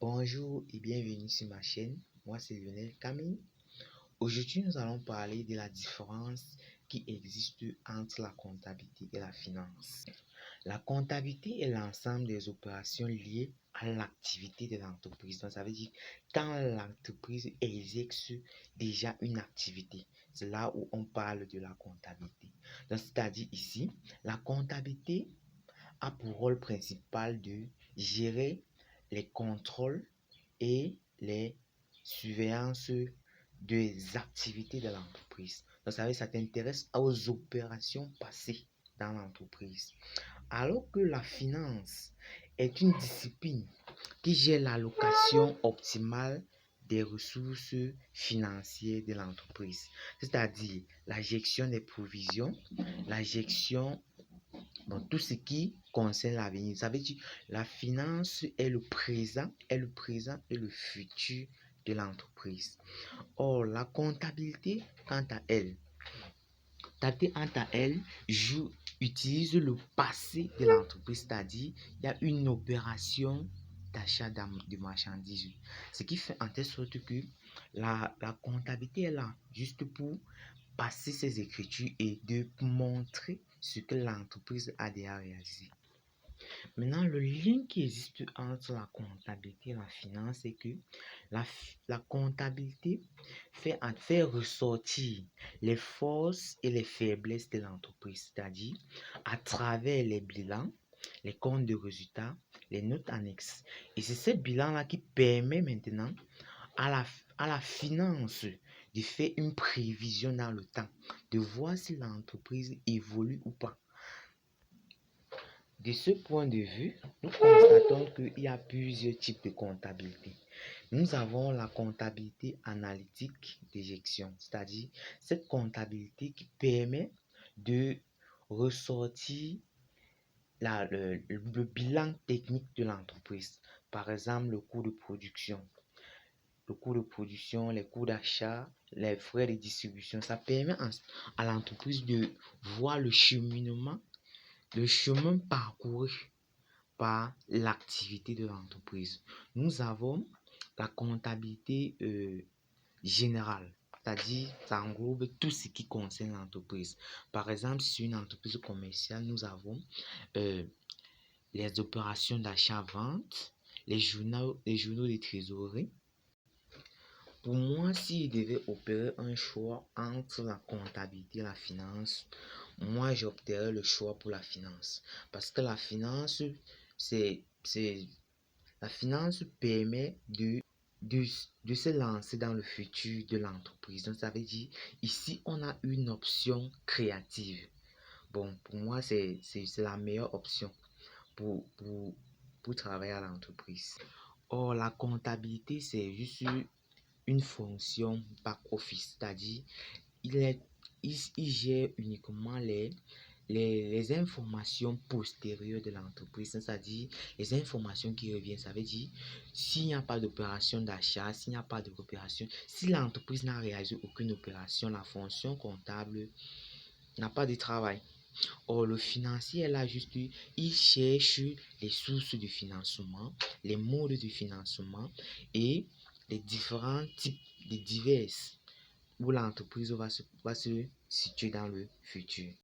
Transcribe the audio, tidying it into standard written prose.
Bonjour et bienvenue sur ma chaîne. Moi, c'est Lionel Camille. Aujourd'hui, nous allons parler de la différence qui existe entre la comptabilité et la finance. La comptabilité est l'ensemble des opérations liées à l'activité de l'entreprise. Donc, ça veut dire quand l'entreprise exerce déjà une activité. C'est là où on parle de la comptabilité. Donc, c'est-à-dire ici, la comptabilité a pour rôle principal de gérer les contrôles et les surveillances des activités de l'entreprise. Donc, ça t'intéresse aux opérations passées dans l'entreprise. Alors que la finance est une discipline qui gère l'allocation optimale des ressources financières de l'entreprise, c'est-à-dire la gestion des provisions, la gestion dans tout ce qui concerne l'avenir. Ça veut dire la finance est le présent, et le futur de l'entreprise. Or, la comptabilité, quant à elle, utilise le passé de l'entreprise, c'est-à-dire il y a une opération d'achat de marchandises. Ce qui fait en telle sorte que la comptabilité est là juste pour passer ses écritures et de montrer ce que l'entreprise a déjà réalisé. Maintenant, le lien qui existe entre la comptabilité et la finance, c'est que la comptabilité fait ressortir les forces et les faiblesses de l'entreprise, c'est-à-dire à travers les bilans, les comptes de résultats, les notes annexes. Et c'est ce bilan-là qui permet maintenant à la finance de faire une prévision dans le temps, de voir si l'entreprise évolue ou pas. De ce point de vue, nous constatons qu'il y a plusieurs types de comptabilité. Nous avons la comptabilité analytique de gestion, c'est-à-dire cette comptabilité qui permet de ressortir le bilan technique de l'entreprise. Par exemple, le coût de production, les coûts d'achat, les frais de distribution. Ça permet à l'entreprise de voir le chemin parcouru par l'activité de l'entreprise. Nous avons la comptabilité générale, c'est-à-dire ça englobe tout ce qui concerne l'entreprise. Par exemple, sur une entreprise commerciale, nous avons les opérations d'achat-vente, les journaux de trésorerie. Pour moi, s'il devait opérer un choix entre la comptabilité et la finance, moi j'opterais le choix pour la finance. Parce que la finance, la finance permet de se lancer dans le futur de l'entreprise. Donc ça veut dire, ici on a une option créative. Bon, pour moi, c'est la meilleure option pour travailler à l'entreprise. Or, la comptabilité, c'est juste une fonction back-office, c'est-à-dire il gère uniquement les informations postérieures de l'entreprise, c'est-à-dire les informations qui reviennent. Ça veut dire s'il n'y a pas d'opération d'achat, s'il n'y a pas d'opération, si l'entreprise n'a réalisé aucune opération, la fonction comptable n'a pas de travail. Or, le financier est là juste, il cherche les sources de financement, les modes de financement et les différents types de diverses où l'entreprise va se situer dans le futur.